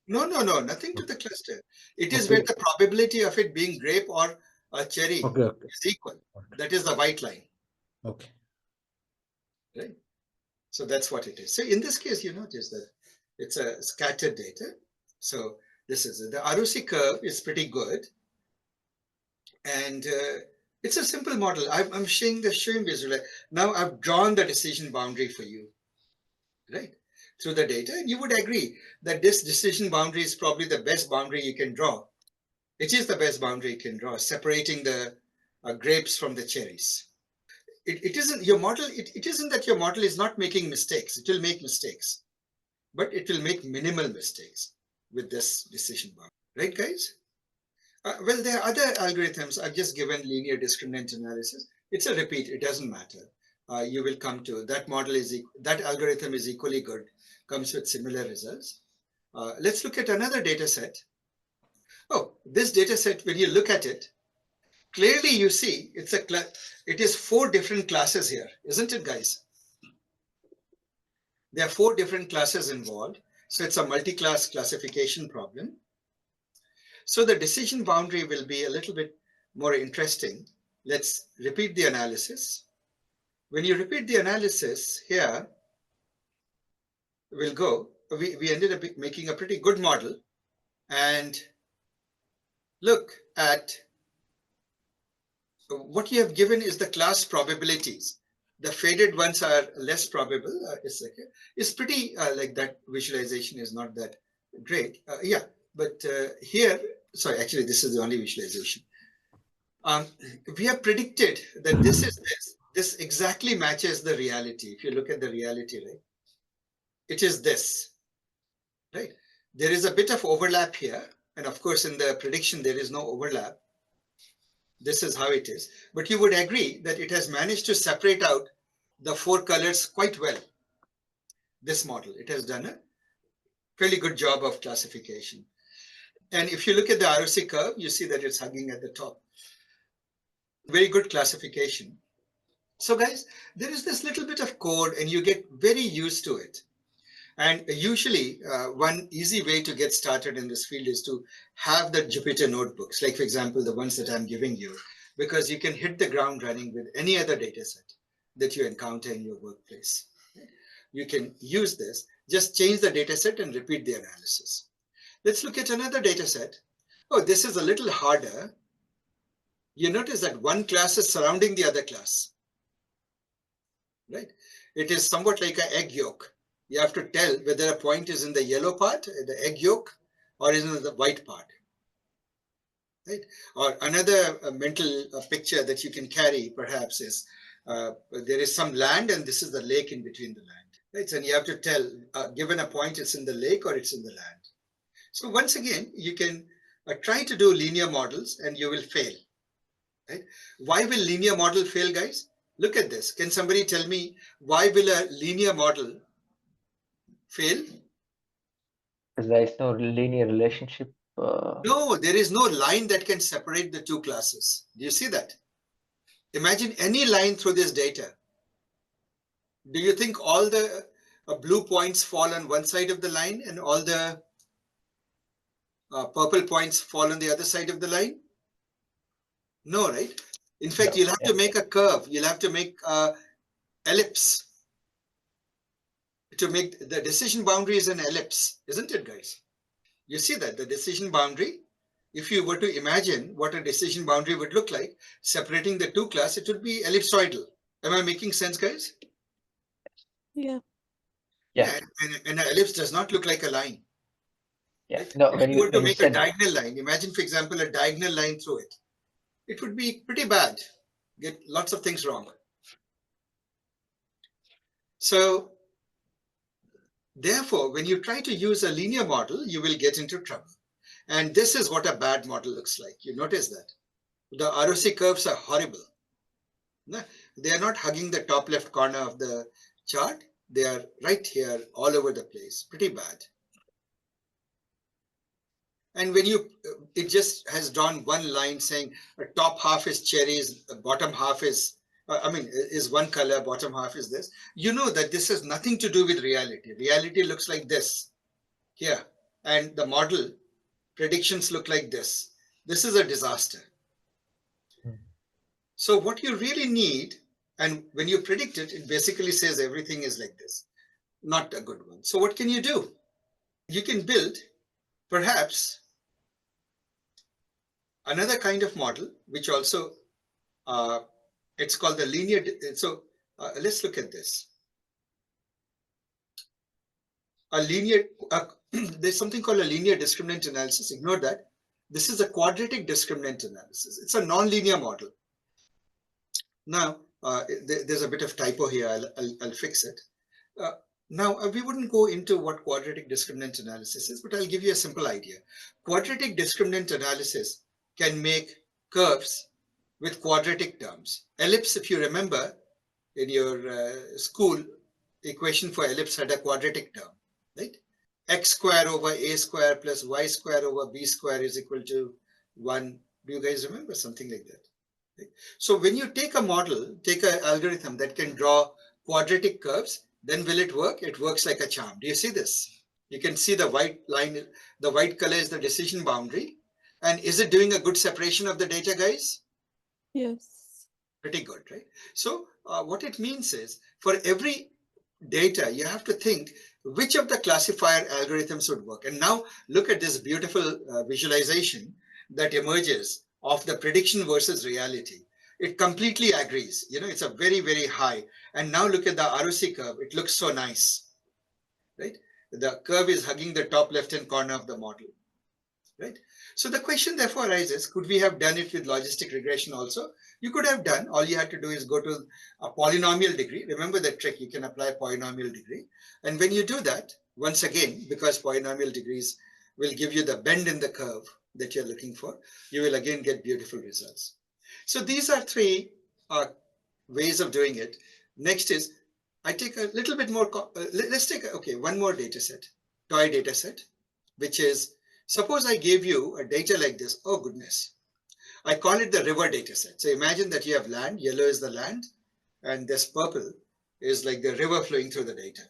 No, nothing to the cluster. It is Okay. where the probability of it being grape or a cherry Okay. is equal. That is the white line. Okay. Right. So that's what it is. So in this case, you notice that it's a scattered data. So this is it. The ROC curve is pretty good. And it's a simple model. I'm showing visually. Now I've drawn the decision boundary for you, right? Through the data. And you would agree that this decision boundary is probably the best boundary you can draw. It is the best boundary you can draw, separating the grapes from the cherries. It isn't your model. It isn't that your model is not making mistakes. It will make mistakes, but it will make minimal mistakes with this decision boundary, right, guys? Well, there are other algorithms. I've just given linear discriminant analysis. It's a repeat. It doesn't matter. You will come to that model that algorithm is equally good, comes with similar results. Let's look at another data set. Oh, this data set, when you look at it, clearly you see it is 4 different classes here, isn't it, guys? There are 4 different classes involved. So it's a multi-class classification problem. So the decision boundary will be a little bit more interesting. Let's repeat the analysis. When you repeat the analysis here, we ended up making a pretty good model. And look at what you have given is the class probabilities. The faded ones are less probable. It's pretty like that visualization is not that great. Yeah, but here, sorry, actually this is the only visualization. We have predicted that this is this. This exactly matches the reality. If you look at the reality, right? It is this, right? There is a bit of overlap here. And of course, in the prediction, there is no overlap. This is how it is. But you would agree that it has managed to separate out the 4 colors quite well. This model, it has done a fairly good job of classification. And if you look at the ROC curve, you see that it's hugging at the top. Very good classification. So guys, there is this little bit of code and you get very used to it. And usually one easy way to get started in this field is to have the Jupyter notebooks, like for example, the ones that I'm giving you, because you can hit the ground running with any other data set that you encounter in your workplace. You can use this, just change the data set and repeat the analysis. Let's look at another data set. Oh, this is a little harder. You notice that one class is surrounding the other class, right? It is somewhat like an egg yolk. You have to tell whether a point is in the yellow part, the egg yolk, or is in the white part, right? Or another mental picture that you can carry perhaps is there is some land and this is the lake in between the land, right? And you have to tell, given a point, it's in the lake or it's in the land. So once again, you can try to do linear models and you will fail, right? Why will linear model fail, guys? Look at this. Can somebody tell me why will a linear model fail? Because there is no linear relationship. No, there is no line that can separate the 2 classes. Do you see that? Imagine any line through this data. Do you think all the blue points fall on one side of the line and all the purple points fall on the other side of the line? No, right? In fact, you'll have to make a curve. You'll have to make an ellipse. To make the decision boundary is an ellipse, isn't it, guys? You see that the decision boundary, if you were to imagine what a decision boundary would look like, separating the 2 classes, it would be ellipsoidal. Am I making sense, guys? Yeah. Yeah. And an ellipse does not look like a line. Yeah. Right? No, If you were to make a said diagonal line, imagine, for example, a diagonal line through it. It would be pretty bad. Get lots of things wrong. So, therefore, when you try to use a linear model, you will get into trouble. And this is what a bad model looks like. You notice that. The ROC curves are horrible. They are not hugging the top left corner of the chart. They are right here all over the place. Pretty bad. And when it just has drawn one line saying the top half is cherries, the bottom half is I mean, is one color, bottom half is this. You know that this has nothing to do with reality. Reality looks like this here, and the model predictions look like this. This is a disaster. So what you really need, and when you predict it, it basically says everything is like this. Not a good one. So what can you do? You can build perhaps another kind of model, which also it's called the linear. So let's look at this. A linear, there's something called a linear discriminant analysis. Ignore that. This is a quadratic discriminant analysis. It's a nonlinear model. Now, there's a bit of typo here. I'll fix it. Now, we wouldn't go into what quadratic discriminant analysis is, but I'll give you a simple idea. Quadratic discriminant analysis can make curves with quadratic terms. Ellipse, if you remember, in your school, equation for ellipse had a quadratic term, right? X square over a square plus y square over b square is equal to 1. Do you guys remember something like that? Right? So when you take a model, take an algorithm that can draw quadratic curves, then will it work? It works like a charm. Do you see this? You can see the white line, the white color is the decision boundary. And is it doing a good separation of the data, guys? Yes. Pretty good, right? So what it means is for every data, you have to think which of the classifier algorithms would work. And now look at this beautiful visualization that emerges of the prediction versus reality. It completely agrees. You know, it's a very, very high. And now look at the ROC curve. It looks so nice, right? The curve is hugging the top left-hand corner of the model, right? So the question therefore arises, could we have done it with logistic regression also? You could have done. All you had to do is go to a polynomial degree. Remember that trick, you can apply polynomial degree. And when you do that, once again, because polynomial degrees will give you the bend in the curve that you're looking for, you will again get beautiful results. So these are three ways of doing it. Next is, I take a little bit more, let's take, one more data set, toy data set, which is, suppose I gave you a data like this. Oh goodness. I call it the river data set. So imagine that you have land, yellow is the land, and this purple is like the river flowing through the data.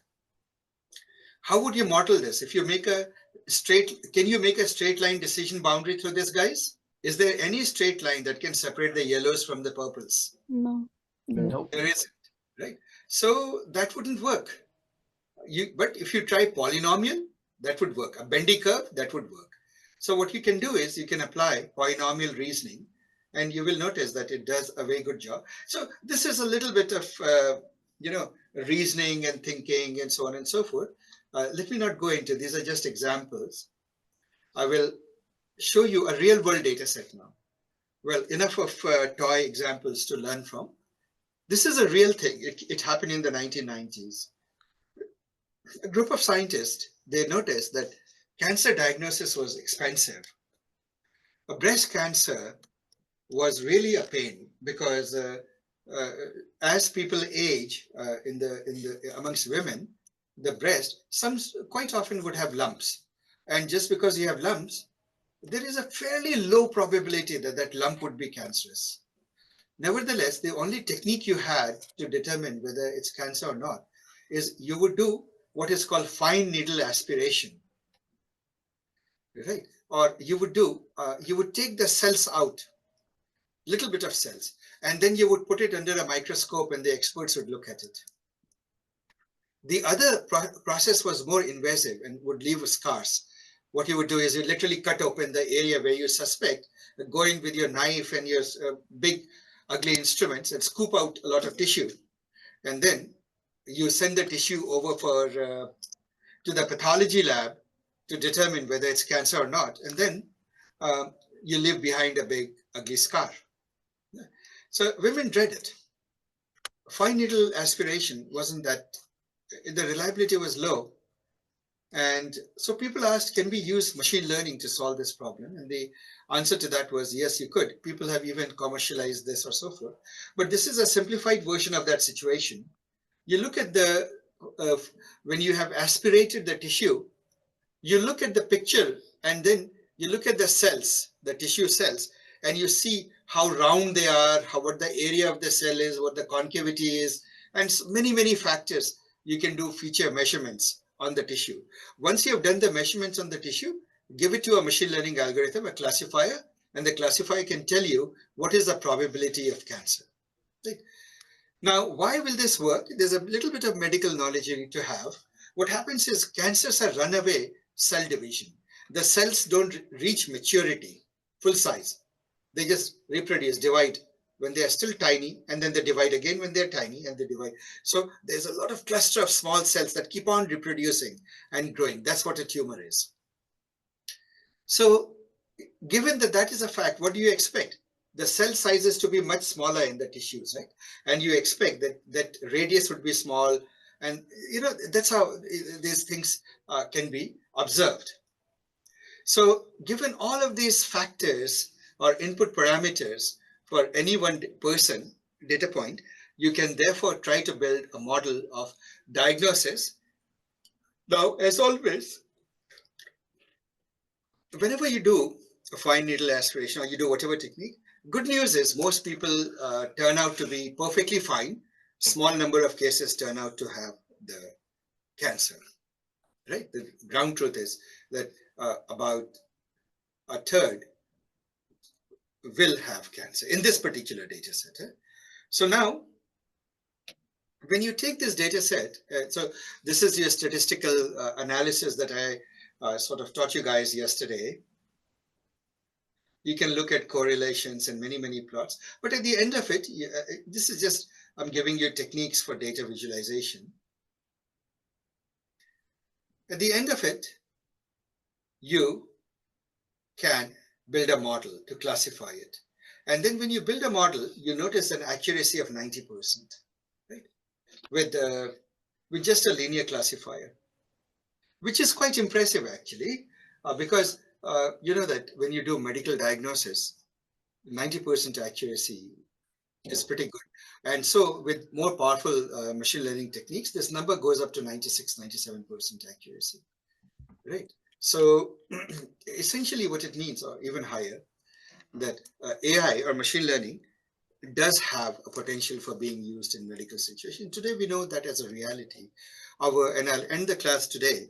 How would you model this? If you make a straight, can you make a straight line decision boundary through this, guys? Is there any straight line that can separate the yellows from the purples? No. Nope. There isn't, right? So that wouldn't work. But if you try polynomial, that would work. A bendy curve, that would work. So what you can do is you can apply polynomial reasoning, and you will notice that it does a very good job. So this is a little bit of, reasoning and thinking and so on and so forth. Let me not go into, these are just examples. I will show you a real world data set now. Well, enough of toy examples to learn from. This is a real thing. It happened in the 1990s. A group of scientists, they noticed that cancer diagnosis was expensive. A breast cancer was really a pain because as people age amongst women, the breast, some quite often would have lumps. And just because you have lumps, there is a fairly low probability that that lump would be cancerous. Nevertheless, the only technique you had to determine whether it's cancer or not is you would do what is called fine needle aspiration, right? Or you would take the cells out, little bit of cells, and then you would put it under a microscope and the experts would look at it. The other process was more invasive and would leave scars. What you would do is you literally cut open the area where you suspect, go in with your knife and your big ugly instruments and scoop out a lot of tissue. And then you send the tissue over to the pathology lab to determine whether it's cancer or not. And then you leave behind a big ugly scar. So women dread it. Fine needle aspiration wasn't that, the reliability was low. And so people asked, can we use machine learning to solve this problem? And the answer to that was, yes, you could. People have even commercialized this or so forth. But this is a simplified version of that situation. You look at when you have aspirated the tissue, you look at the picture and then you look at the cells, the tissue cells, and you see how round they are, what the area of the cell is, what the concavity is, and many, many factors. You can do feature measurements on the tissue. Once you have done the measurements on the tissue, give it to a machine learning algorithm, a classifier, and the classifier can tell you what is the probability of cancer. Right? Now, why will this work? There's a little bit of medical knowledge you need to have. What happens is cancers are runaway cell division. The cells don't reach maturity, full size. They just reproduce, divide when they are still tiny, and then they divide again when they're tiny, and they divide. So there's a lot of cluster of small cells that keep on reproducing and growing. That's what a tumor is. So given that that is a fact, what do you expect? The cell sizes to be much smaller in the tissues, right? And you expect that radius would be small, and that's how these things can be observed. So given all of these factors or input parameters for any one person data point, you can therefore try to build a model of diagnosis. Now, as always, whenever you do a fine needle aspiration or you do whatever technique, good news is most people turn out to be perfectly fine. Small number of cases turn out to have the cancer, right? The ground truth is that about a third will have cancer in this particular data set. So now, when you take this data set, so this is your statistical analysis that I sort of taught you guys yesterday. You can look at correlations and many, many plots. But at the end of it, this is just, I'm giving you techniques for data visualization. At the end of it, you can build a model to classify it. And then when you build a model, you notice an accuracy of 90%, right? With just a linear classifier, which is quite impressive actually, because you know that when you do medical diagnosis, 90% accuracy is pretty good. And so with more powerful machine learning techniques, this number goes up to 96, 97% accuracy, right? So essentially what it means, or even higher, that AI or machine learning does have a potential for being used in medical situations. Today we know that as a reality. And I'll end the class today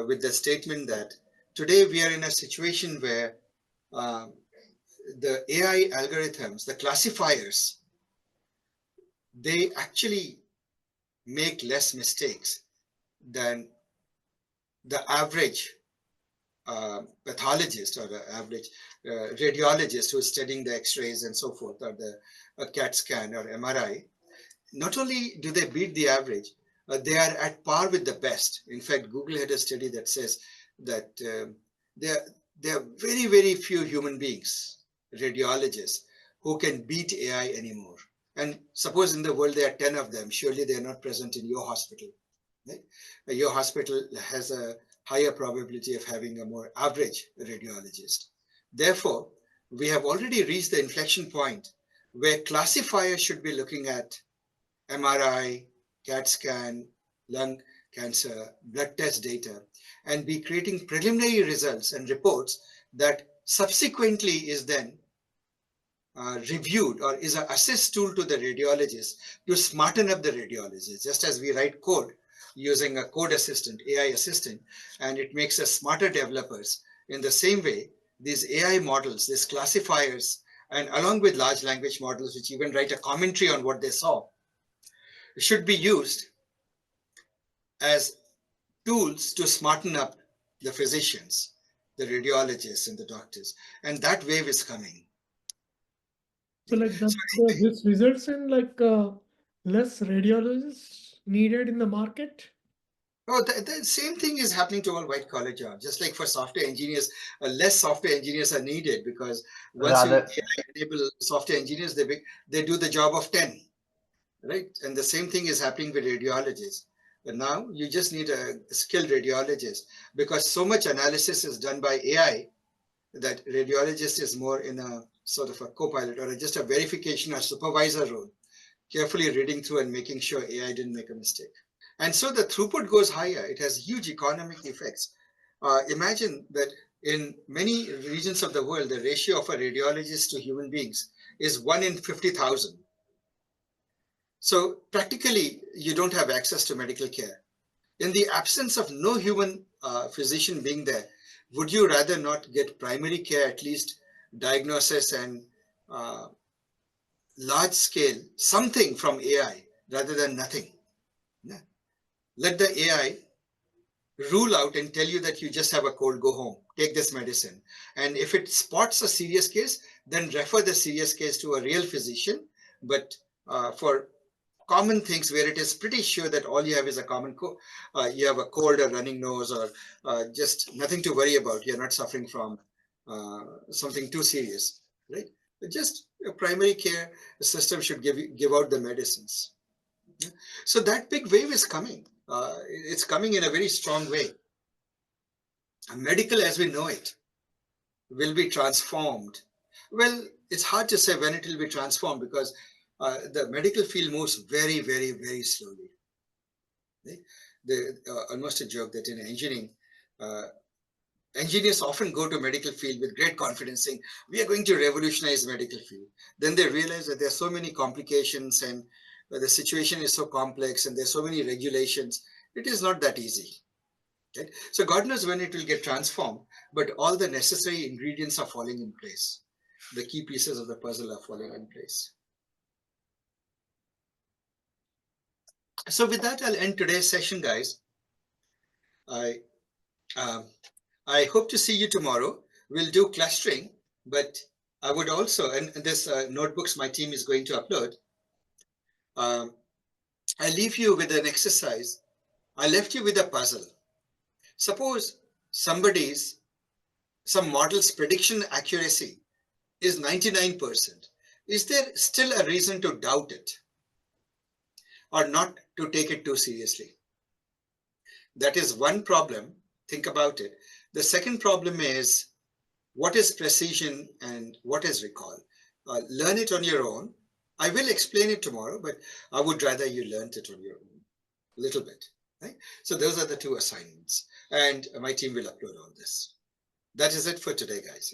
with the statement that today we are in a situation where the AI algorithms, the classifiers, they actually make less mistakes than the average pathologist or the average radiologist who's studying the x-rays and so forth, or the CAT scan or MRI. Not only do they beat the average, they are at par with the best. In fact, Google had a study that says that there are very, very few human beings, radiologists, who can beat AI anymore. And suppose in the world there are 10 of them, surely they are not present in your hospital. Right? Your hospital has a higher probability of having a more average radiologist. Therefore, we have already reached the inflection point where classifiers should be looking at MRI, CAT scan, lung cancer, blood test data, and be creating preliminary results and reports that subsequently is then reviewed or is an assist tool to the radiologist to smarten up the radiologist, just as we write code using a code assistant, AI assistant, and it makes us smarter developers. In the same way, these AI models, these classifiers, and along with large language models, which even write a commentary on what they saw, should be used as tools to smarten up the physicians, the radiologists, and the doctors. And that wave is coming. So like this results in like less radiologists needed in the market. Oh, the same thing is happening to all white collar jobs. Just like for software engineers, less software engineers are needed because once you enable software engineers, they do the job of 10, right? And the same thing is happening with radiologists. But now you just need a skilled radiologist because so much analysis is done by AI that radiologist is more in a sort of a co-pilot or just a verification or supervisor role, carefully reading through and making sure AI didn't make a mistake. And so the throughput goes higher. It has huge economic effects. Imagine that in many regions of the world, the ratio of a radiologist to human beings is 1 in 50,000. So practically, you don't have access to medical care. In the absence of no human physician being there, would you rather not get primary care, at least diagnosis and large scale, something from AI rather than nothing? Yeah. Let the AI rule out and tell you that you just have a cold, go home, take this medicine. And if it spots a serious case, then refer the serious case to a real physician. But for common things where it is pretty sure that all you have is a common cold, you have a cold or running nose or just nothing to worry about. You're not suffering from something too serious, right? But just a primary care system should give out the medicines. Yeah. So that big wave is coming. It's coming in a very strong way. Medical as we know it will be transformed. Well, it's hard to say when it will be transformed because the medical field moves very, very, very slowly. Right? Almost a joke that in engineering, engineers often go to medical field with great confidence saying, we are going to revolutionize medical field. Then they realize that there are so many complications and the situation is so complex and there's so many regulations. It is not that easy. Right? So God knows when it will get transformed, but all the necessary ingredients are falling in place. The key pieces of the puzzle are falling in place. So with that, I'll end today's session, guys. I hope to see you tomorrow. We'll do clustering, but I would also, and this notebooks my team is going to upload. I leave you with an exercise. I left you with a puzzle. Suppose some model's prediction accuracy is 99%. Is there still a reason to doubt it or not to take it too seriously? That is one problem. Think about it. The second problem is what is precision and what is recall? Learn it on your own. I will explain it tomorrow, but I would rather you learned it on your own a little bit. Right? So those are the two assignments, and my team will upload all this. That is it for today, guys.